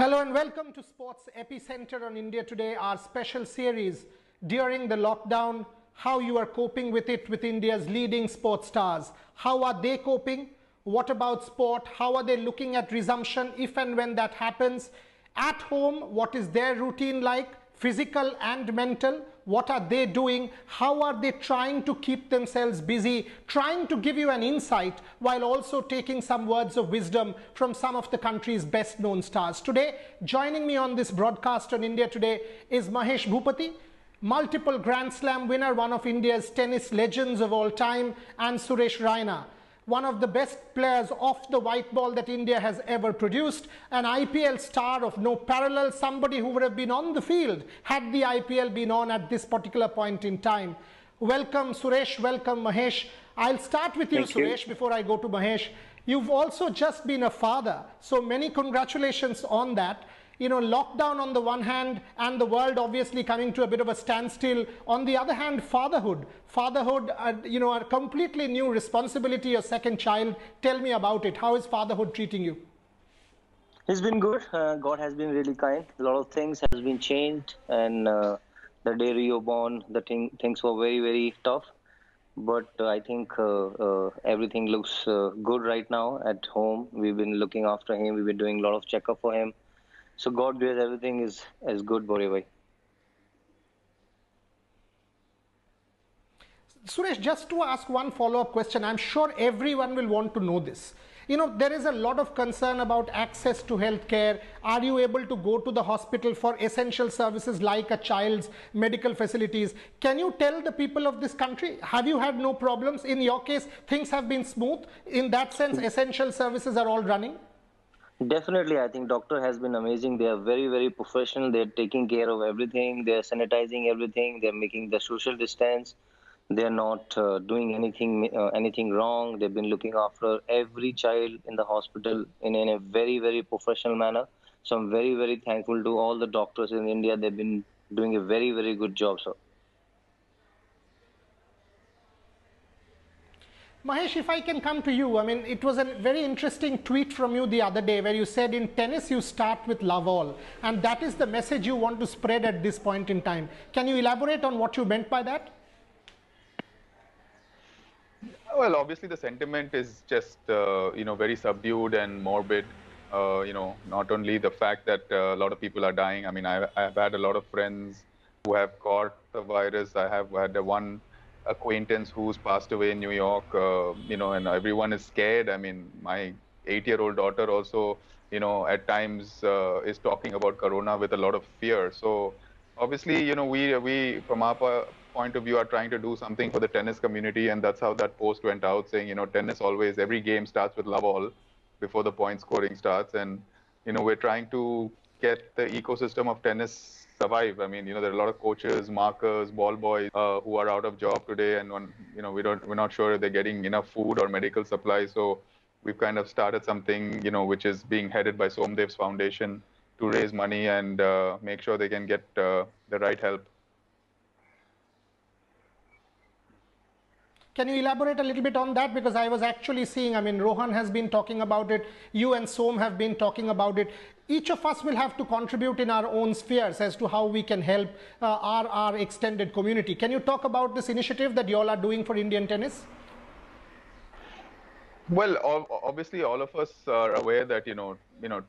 Hello and welcome to Sports Epicenter on India Today, our special series during the lockdown, how you are coping with it with India's leading sports stars. How are they coping? What about sport? How are they looking at resumption if and when that happens? At home, what is their routine like? Physical and mental, what are they doing? How are they trying to keep themselves busy, trying to give you an insight while also taking some words of wisdom from some of the country's best known stars. Today, joining me on this broadcast on India Today is Mahesh Bhupathi, multiple Grand Slam winner, one of India's tennis legends of all time, and Suresh Raina, one of the best players off the white ball that India has ever produced, an IPL star of no parallel, somebody who would have been on the field had the IPL been on at this particular point in time. Welcome Suresh, welcome Mahesh. I'll start with you, Suresh, before I go to Mahesh. You've also just been a father, so many congratulations on that. You know, lockdown on the one hand and the world obviously coming to a bit of a standstill. On the other hand, fatherhood, you know, a completely new responsibility, your second child. Tell me about it. How is fatherhood treating you? It's been good. God has been really kind. A lot of things has been changed, and the day Rio born, things were very, very tough. But I think everything looks good right now at home. We've been looking after him. We've been doing a lot of checkup for him. So God grace, everything is as good, Borewai. Suresh, just to ask one follow-up question, I'm sure everyone will want to know this. You know, there is a lot of concern about access to healthcare. Are you able to go to the hospital for essential services like a child's medical facilities? Can you tell the people of this country, have you had no problems? In your case, things have been smooth. In that sense, essential services are all running? Definitely, I think doctor has been amazing. They are very, very professional. They're taking care of everything. They're sanitizing everything. They're making the social distance. They're not doing anything wrong. They've been looking after every child in the hospital in a very, very professional manner. So I'm very, very thankful to all the doctors in India. They've been doing a very, very good job, sir. Mahesh, if I can come to you, I mean, it was a very interesting tweet from you the other day where you said in tennis you start with love all, and that is the message you want to spread at this point in time. Can you elaborate on what you meant by that? Well, obviously the sentiment is just, very subdued and morbid. Not only the fact that a lot of people are dying. I mean, I've had a lot of friends who have caught the virus. I have had one acquaintance who's passed away in New York, and everyone is scared. I mean, my 8-year-old daughter also, at times is talking about Corona with a lot of fear. So obviously, we from our point of view are trying to do something for the tennis community, and that's how that post went out, saying, tennis always, every game starts with love all before the point scoring starts. And, we're trying to get the ecosystem of tennis survive. I mean, there are a lot of coaches, markers, ball boys who are out of job today, and we're not sure if they're getting enough food or medical supplies. So we've kind of started something, which is being headed by Somdev's foundation to raise money and make sure they can get the right help. Can you elaborate a little bit on that? Because I was actually seeing, I mean, Rohan has been talking about it, you and Som have been talking about it. Each of us will have to contribute in our own spheres as to how we can help our extended community. Can you talk about this initiative that you all are doing for Indian tennis? Well, obviously, all of us are aware that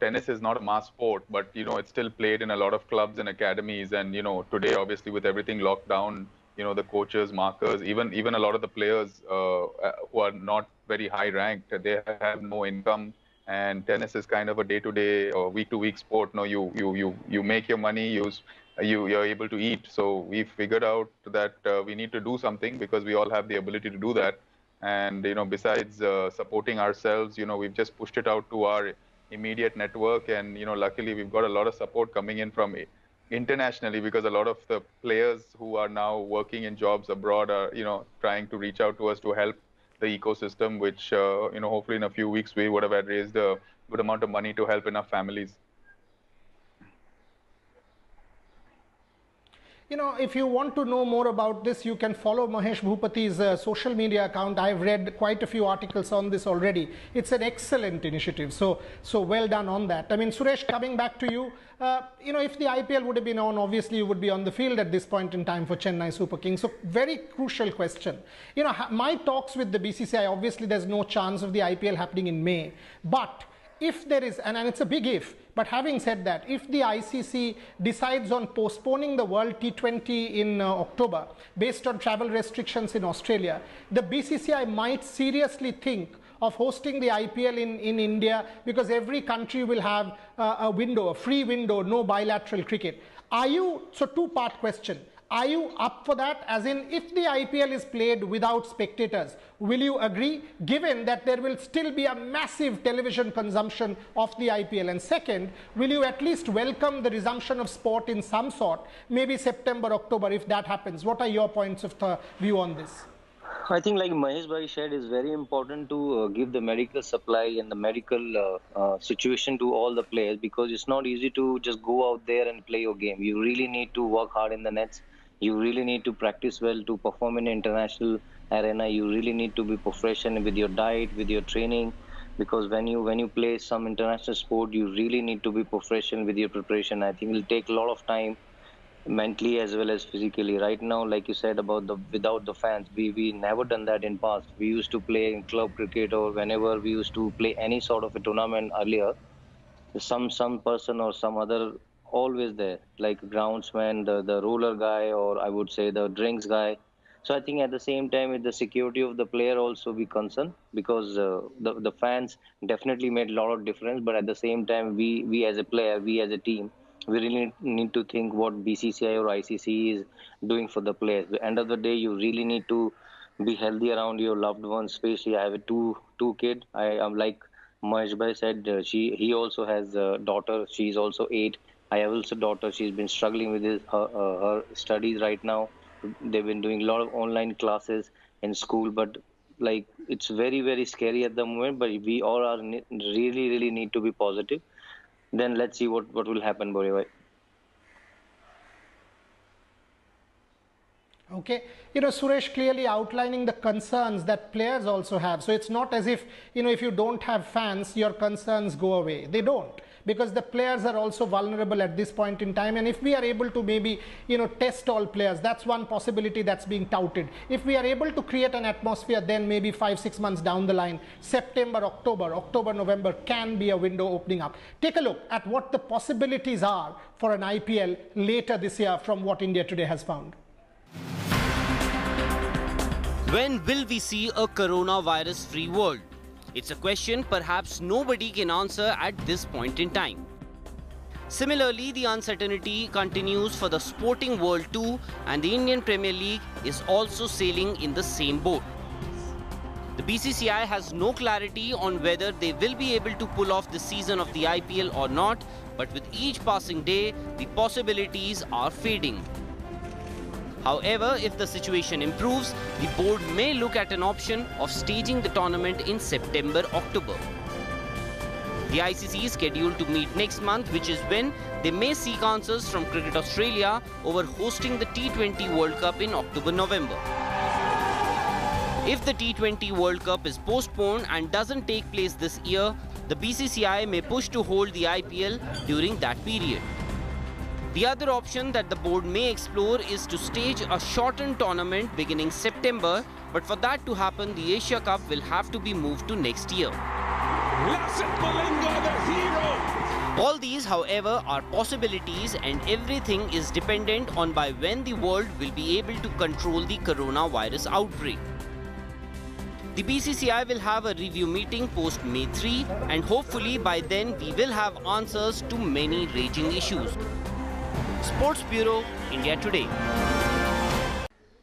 tennis is not a mass sport, but it's still played in a lot of clubs and academies. And today, obviously, with everything locked down, the coaches, markers, even a lot of the players who are not very high ranked, they have no income. And tennis is kind of a day-to-day or week-to-week sport. No, you make your money, you're able to eat. So we figured out that we need to do something because we all have the ability to do that. And besides supporting ourselves, we've just pushed it out to our immediate network, and luckily we've got a lot of support coming in from internationally, because a lot of the players who are now working in jobs abroad are trying to reach out to us to help the ecosystem, which hopefully in a few weeks we would have raised a good amount of money to help enough families. If you want to know more about this, you can follow Mahesh Bhupathi's social media account. I've read quite a few articles on this already. It's an excellent initiative. So well done on that. I mean, Suresh, coming back to you, if the IPL would have been on, obviously you would be on the field at this point in time for Chennai Super Kings. So very crucial question. My talks with the BCCI, obviously there's no chance of the IPL happening in May. But if there is, and it's a big if, but having said that, if the ICC decides on postponing the World T20 in October based on travel restrictions in Australia, the BCCI might seriously think of hosting the IPL in India, because every country will have a window, a free window, no bilateral cricket. So two-part question. Are you up for that? As in, if the IPL is played without spectators, will you agree, given that there will still be a massive television consumption of the IPL? And second, will you at least welcome the resumption of sport in some sort, maybe September, October, if that happens? What are your points of view on this? I think, like Mahesh Bhai said, it's very important to give the medical supply and the medical situation to all the players, because it's not easy to just go out there and play your game. You really need to work hard in the nets. You really need to practice well to perform in an international arena. You really need to be professional with your diet, with your training, because when you play some international sport, you really need to be professional with your preparation. I think it will take a lot of time, mentally as well as physically. Right now, like you said about without the fans, we never done that in past. We used to play in club cricket, or whenever we used to play any sort of a tournament earlier, some person or some other always there, like groundsman, the roller guy, or I would say the drinks guy. So I think at the same time, with the security of the player also be concerned, because the fans definitely made a lot of difference. But at the same time, we as a player, we as a team, we really need to think what BCCI or ICC is doing for the players. At the end of the day, you really need to be healthy around your loved ones. Especially, I have a two kid. I'm like Mahesh Bhai said, he also has a daughter. She's also 8. I have also a daughter. She's been struggling with her studies right now. They've been doing a lot of online classes in school, but like it's very, very scary at the moment. But we all are really need to be positive. Then let's see what will happen, Bori. Okay, Suresh, clearly outlining the concerns that players also have. So it's not as if, if you don't have fans, your concerns go away. They don't, because the players are also vulnerable at this point in time. And if we are able to maybe, test all players, that's one possibility that's being touted. If we are able to create an atmosphere, then maybe 5-6 months down the line, September, October, November can be a window opening up. Take a look at what the possibilities are for an IPL later this year from what India Today has found. When will we see a coronavirus-free world? It's a question perhaps nobody can answer at this point in time. Similarly, the uncertainty continues for the sporting world too, and the Indian Premier League is also sailing in the same boat. The BCCI has no clarity on whether they will be able to pull off the season of the IPL or not, but with each passing day, the possibilities are fading. However, if the situation improves, the board may look at an option of staging the tournament in September-October. The ICC is scheduled to meet next month, which is when they may seek answers from Cricket Australia over hosting the T20 World Cup in October-November. If the T20 World Cup is postponed and doesn't take place this year, the BCCI may push to hold the IPL during that period. The other option that the board may explore is to stage a shortened tournament beginning September, but for that to happen, the Asia Cup will have to be moved to next year. All these, however, are possibilities, and everything is dependent on by when the world will be able to control the coronavirus outbreak. The BCCI will have a review meeting post May 3, and hopefully by then we will have answers to many raging issues. Sports Bureau, India Today.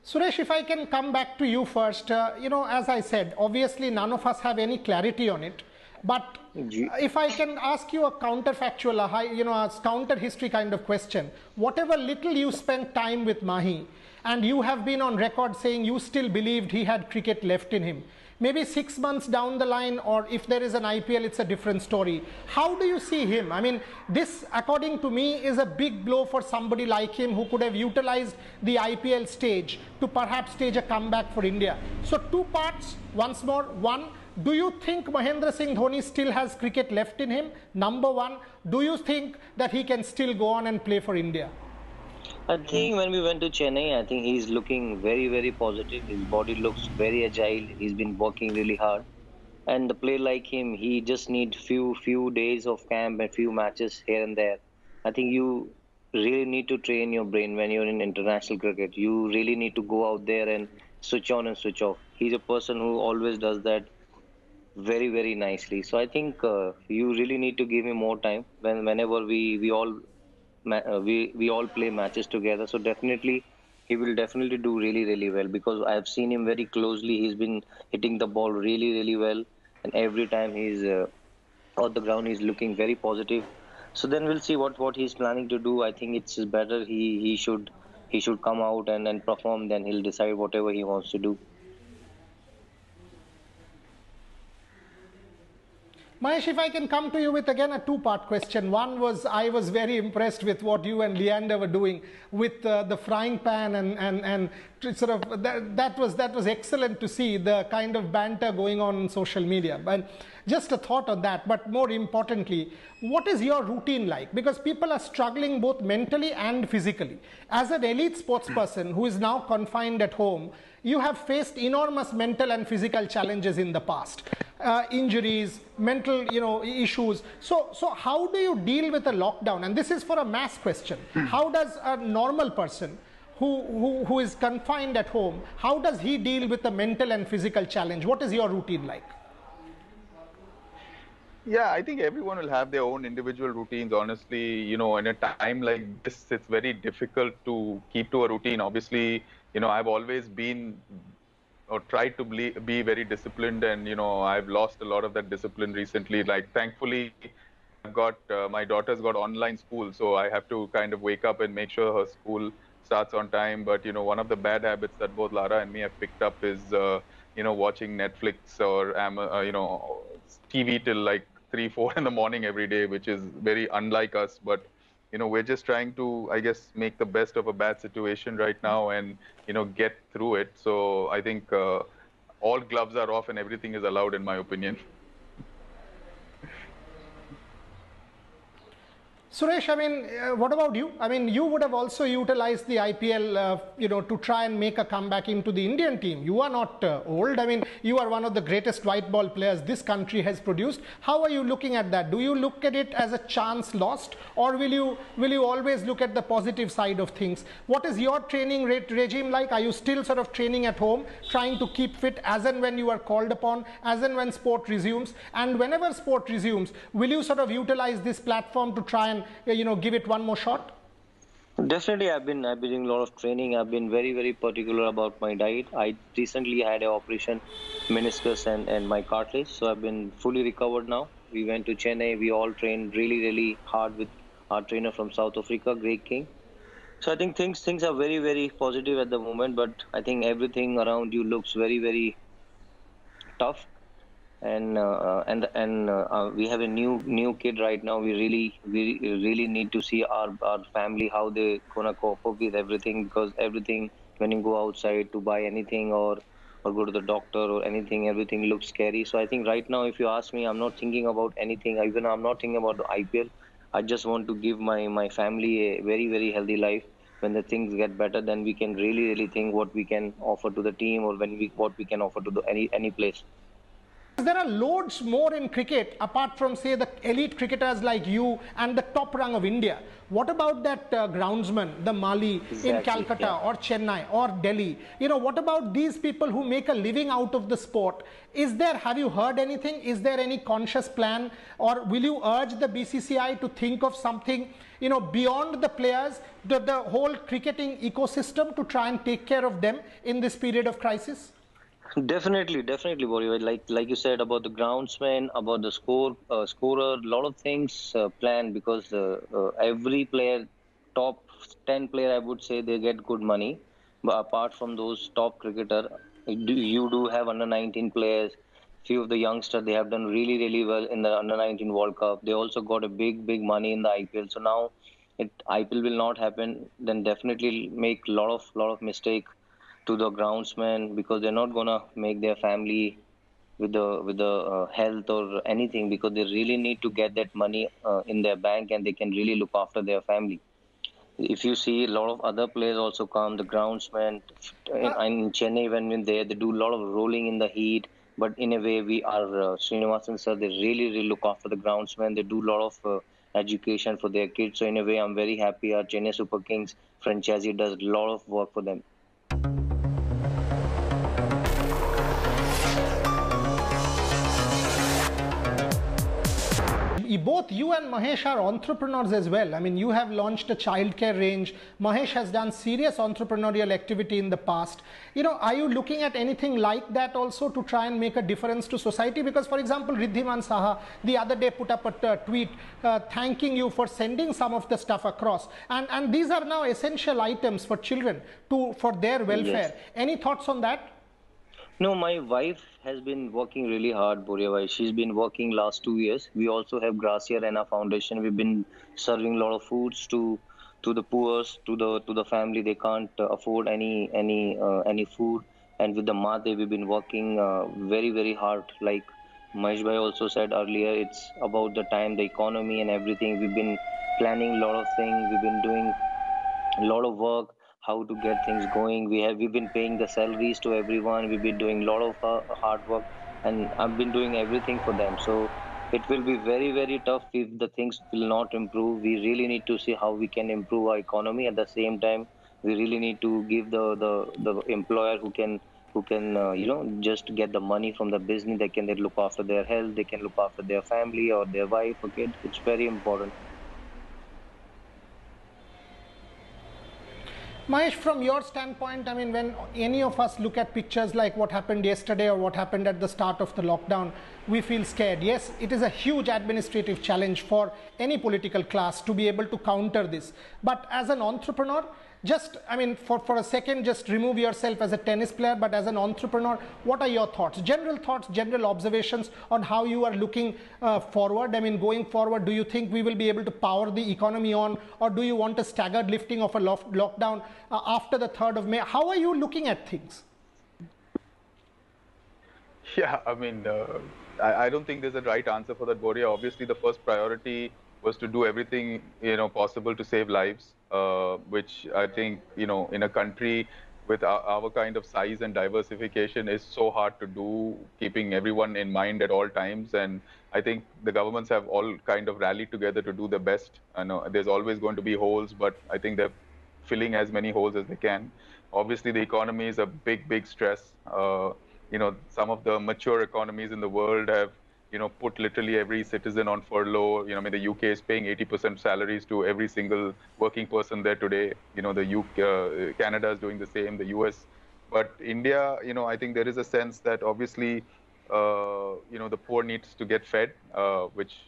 Suresh, if I can come back to you first, as I said, obviously none of us have any clarity on it. But if I can ask you a counterfactual, a counter history kind of question, whatever little you spent time with Mahi, and you have been on record saying you still believed he had cricket left in him. Maybe 6 months down the line, or if there is an IPL, it's a different story. How do you see him? I mean, this, according to me, is a big blow for somebody like him who could have utilized the IPL stage to perhaps stage a comeback for India. So 2 parts, once more. One, do you think Mahendra Singh Dhoni still has cricket left in him? Number one, do you think that he can still go on and play for India? I think when we went to Chennai, I think he's looking very, very positive. His body looks very agile. He's been working really hard. And a player like him, he just needs few days of camp and few matches here and there. I think you really need to train your brain when you're in international cricket. You really need to go out there and switch on and switch off. He's a person who always does that very, very nicely. So I think you really need to give him more time. Whenever we all play matches together, so definitely he will definitely do really, really well, because I have seen him very closely. He's been hitting the ball really, really well, and every time he's on the ground, he's looking very positive. So then we'll see what he's planning to do. I think it's better he should come out and perform. Then he'll decide whatever he wants to do. Mahesh, if I can come to you with again a 2-part question. One was, I was very impressed with what you and Leander were doing with the frying pan, and sort of that was excellent to see the kind of banter going on social media. But just a thought on that. But more importantly, what is your routine like? Because people are struggling both mentally and physically. As an elite sports person who is now confined at home, you have faced enormous mental and physical challenges in the past. Injuries, mental issues. So how do you deal with a lockdown? And this is for a mass question. How does a normal person who is confined at home, how does he deal with the mental and physical challenge? What is your routine like? Yeah, I think everyone will have their own individual routines. Honestly, in a time like this, it's very difficult to keep to a routine. Obviously, I've always been or tried to be very disciplined, and I've lost a lot of that discipline recently. Like, thankfully, I've got my daughter's got online school, so I have to kind of wake up and make sure her school starts on time. But one of the bad habits that both Lara and me have picked up is watching Netflix or TV till like 3, 4 in the morning every day, which is very unlike us. But we're just trying to, I guess, make the best of a bad situation right now and get through it. So I think all gloves are off and everything is allowed, in my opinion. Suresh, I mean, what about you? I mean, you would have also utilized the IPL, to try and make a comeback into the Indian team. You are not old. I mean, you are one of the greatest white ball players this country has produced. How are you looking at that? Do you look at it as a chance lost, or will you always look at the positive side of things? What is your training regime like? Are you still sort of training at home, trying to keep fit as and when you are called upon, as and when sport resumes? And whenever sport resumes, will you sort of utilize this platform to try and give it one more shot? Definitely, I've been doing a lot of training. I've been very, very particular about my diet. I recently had an operation, meniscus and my cartilage, so I've been fully recovered now. We went to Chennai. We all trained really, really hard with our trainer from South Africa, Greg King. So I think things are very, very positive at the moment. But I think everything around you looks very, very tough. And we have a new kid right now. We really need to see our family, how they gonna cope up with everything, because everything, when you go outside to buy anything or go to the doctor or anything, everything looks scary. So I think right now, if you ask me, I'm not thinking about anything. Even I'm not thinking about the IPL. I just want to give my family a very, very healthy life. When the things get better, then we can really think what we can offer to the team, or what we can offer to any place. There are loads more in cricket apart from, say, the elite cricketers like you and the top rung of India. What about that groundsman, the Mali in Calcutta or Chennai or Delhi? What about these people who make a living out of the sport? Have you heard anything? Is there any conscious plan, or will you urge the BCCI to think of something, beyond the players, the whole cricketing ecosystem, to try and take care of them in this period of crisis? Definitely, Bollywood. Like you said about the groundsman, about the scorer, a lot of things planned, because every player, top 10 player, I would say, they get good money, But apart from those top cricketer, you do have under 19 players. Few of the youngsters, they have done really, really well in the under 19 World Cup. They also got a big money in the IPL. So now, it IPL will not happen. Then definitely make lot of mistake to the groundsmen, because they're not gonna make their family with the health or anything, because they really need to get that money in their bank, and they can really look after their family. If you see, a lot of other players also come, the groundsmen in Chennai, when they do a lot of rolling in the heat. But in a way, we are Srinivasan sir, they really look after the groundsmen. They do a lot of education for their kids. So in a way, I'm very happy our Chennai Super Kings franchisee does a lot of work for them. Both you and Mahesh are entrepreneurs as well. I mean, you have launched a childcare range. Mahesh has done serious entrepreneurial activity in the past. You know, are you looking at anything like that also to try and make a difference to society? Because, for example, Riddhiman Saha the other day put up a tweet thanking you for sending some of the stuff across. And these are now essential items for children for their welfare. Yes. Any thoughts on that? No, my wife has been working really hard, Boriya. She's been working last 2 years. We also have Gracia Raina Foundation. We've been serving a lot of foods to the poor, to the family. They can't afford any food. And with the Mate, we've been working very hard. Like Mahesh Bhai also said earlier, it's about the time, the economy and everything. We've been planning a lot of things. We've been doing a lot of work, how to get things going. We've been paying the salaries to everyone. We've been doing a lot of hard work, and I've been doing everything for them. So it will be very tough if the things will not improve. We really need to see how we can improve our economy. At the same time, we really need to give the employer who can just get the money from the business. They look after their health, they can look after their family or their wife or kid. It's very important. Mahesh, from your standpoint, I mean, when any of us look at pictures like what happened yesterday or what happened at the start of the lockdown, we feel scared. Yes, it is a huge administrative challenge for any political class to be able to counter this. But as an entrepreneur, just, I mean, for a second, just remove yourself as a tennis player, but as an entrepreneur, what are your thoughts, general observations on how you are looking forward? I mean, going forward, do you think we will be able to power the economy on, or do you want a staggered lifting of a lockdown after the 3rd of May? How are you looking at things? Yeah, I mean, I don't think there's a right answer for that, Boria. Obviously, the first priority was to do everything, possible to save lives, which I think, in a country with our kind of size and diversification is so hard to do, keeping everyone in mind at all times. And I think the governments have all kind of rallied together to do the best. I know there's always going to be holes, but I think they're filling as many holes as they can. Obviously, the economy is a big stress. Some of the mature economies in the world have, put literally every citizen on furlough. I mean, the UK is paying 80% salaries to every single working person there today. Canada is doing the same, the US. But India, I think there is a sense that obviously, the poor needs to get fed, which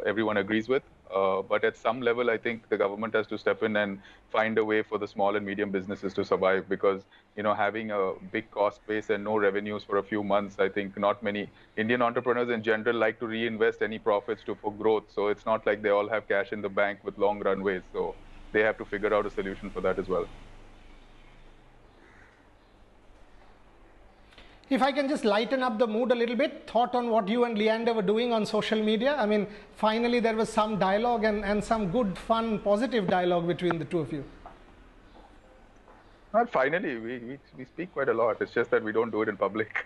everyone agrees with. But at some level, I think the government has to step in and find a way for the small and medium businesses to survive, because, having a big cost base and no revenues for a few months, I think not many Indian entrepreneurs in general like to reinvest any profits for growth. So it's not like they all have cash in the bank with long runways. So they have to figure out a solution for that as well. If I can just lighten up the mood a little bit, thought on what you and Leander were doing on social media. I mean, finally there was some dialogue and some good, fun, positive dialogue between the two of you. Not finally, we speak quite a lot. It's just that we don't do it in public.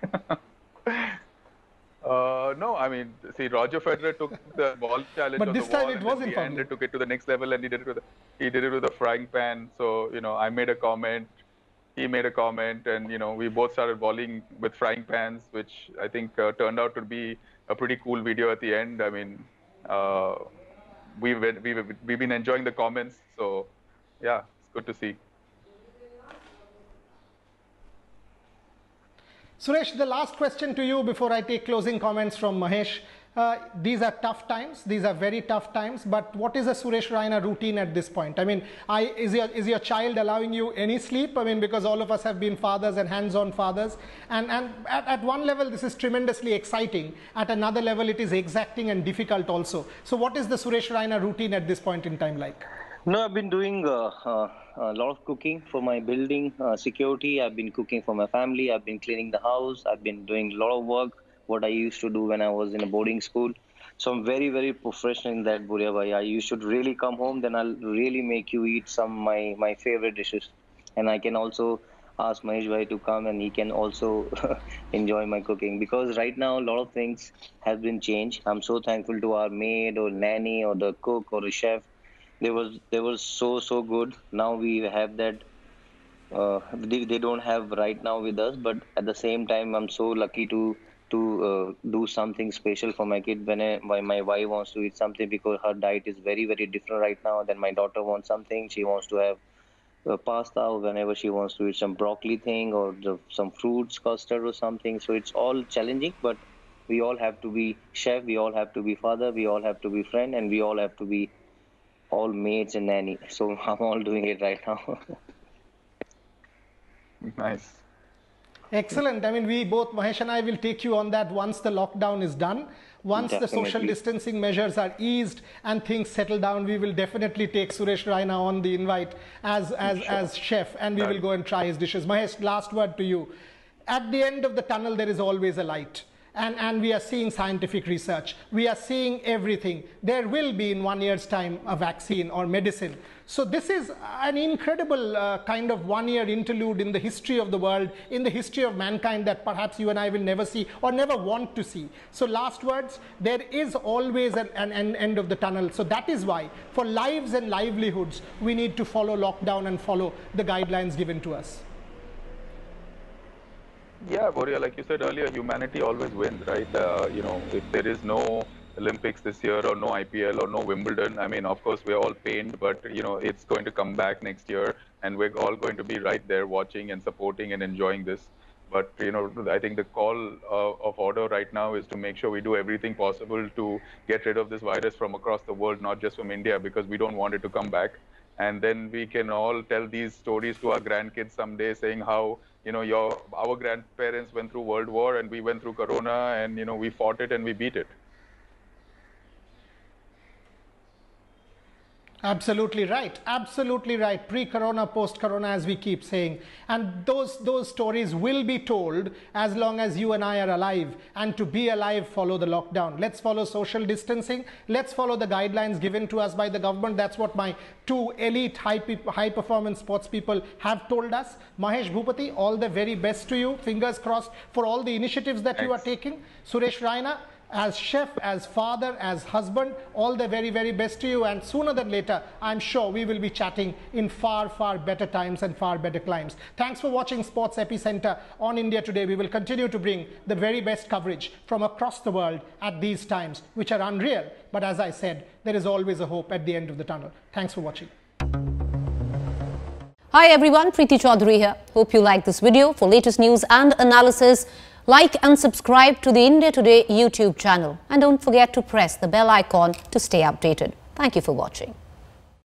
No, I mean, see, Roger Federer took the ball challenge but on this the wall, time it was in public. Leander took it to the next level, and he did it with a frying pan. So, I made a comment. He made a comment, and we both started volleying with frying pans, which I think turned out to be a pretty cool video at the end. I mean, we've been enjoying the comments, so yeah, it's good to see. Suresh, the last question to you before I take closing comments from Mahesh. These are tough times. These are very tough times. But what is a Suresh Raina routine at this point? I mean, is your child allowing you any sleep? I mean, because all of us have been fathers and hands-on fathers. And at one level, this is tremendously exciting. At another level, it is exacting and difficult also. So what is the Suresh Raina routine at this point in time like? No, I've been doing a lot of cooking for my building security. I've been cooking for my family. I've been cleaning the house. I've been doing a lot of work, what I used to do when I was in a boarding school. So I'm very, very professional in that, Burya Bhai. You should really come home, then I'll really make you eat some my favorite dishes. And I can also ask Mahesh Bhai to come and he can also enjoy my cooking. Because right now, a lot of things have been changed. I'm so thankful to our maid or nanny or the cook or the chef. They were so good. Now we have that. They don't have right now with us, but at the same time, I'm so lucky to do something special for my kid when my wife wants to eat something, because her diet is very, very different right now. Then my daughter wants something. She wants to have pasta, or whenever she wants to eat some broccoli thing or some fruits, custard or something. So it's all challenging, but we all have to be chef. We all have to be father. We all have to be friend, and we all have to be all maids and nanny. So I'm all doing it right now. Nice. Excellent. I mean, we both, Mahesh and I, will take you on that once the lockdown is done. Once the social distancing measures are eased and things settle down, we will definitely take Suresh Raina on the invite as chef, and we will go and try his dishes. Mahesh, last word to you. At the end of the tunnel, there is always a light. And we are seeing scientific research. We are seeing everything. There will be in 1 year's time a vaccine or medicine. So this is an incredible kind of 1 year interlude in the history of the world, in the history of mankind, that perhaps you and I will never see or never want to see. So last words, there is always an end of the tunnel. So that is why for lives and livelihoods, we need to follow lockdown and follow the guidelines given to us. Yeah, Boria, like you said earlier, humanity always wins, right? If there is no Olympics this year or no IPL or no Wimbledon, I mean, of course, we're all pained, but, it's going to come back next year, and we're all going to be right there watching and supporting and enjoying this. But, I think the call of order right now is to make sure we do everything possible to get rid of this virus from across the world, not just from India, because we don't want it to come back. And then we can all tell these stories to our grandkids someday, saying how, our grandparents went through World War and we went through Corona, and, we fought it and we beat it. Absolutely right. Absolutely right. Pre-corona, post-corona, as we keep saying. And those stories will be told as long as you and I are alive. And to be alive, follow the lockdown. Let's follow social distancing. Let's follow the guidelines given to us by the government. That's what my two elite high-performance sports people have told us. Mahesh Bhupathi, all the very best to you. Fingers crossed for all the initiatives that you are taking. Suresh Raina, as chef, as father, as husband, all the very, very best to you. And sooner than later, I'm sure we will be chatting in far, far better times and far better climes. Thanks for watching Sports Epicenter on India Today. We will continue to bring the very best coverage from across the world at these times, which are unreal. But as I said, there is always a hope at the end of the tunnel. Thanks for watching. Hi everyone, Preeti Chaudhary here. Hope you like this video. For latest news and analysis, like and subscribe to the India Today YouTube channel. And don't forget to press the bell icon to stay updated. Thank you for watching.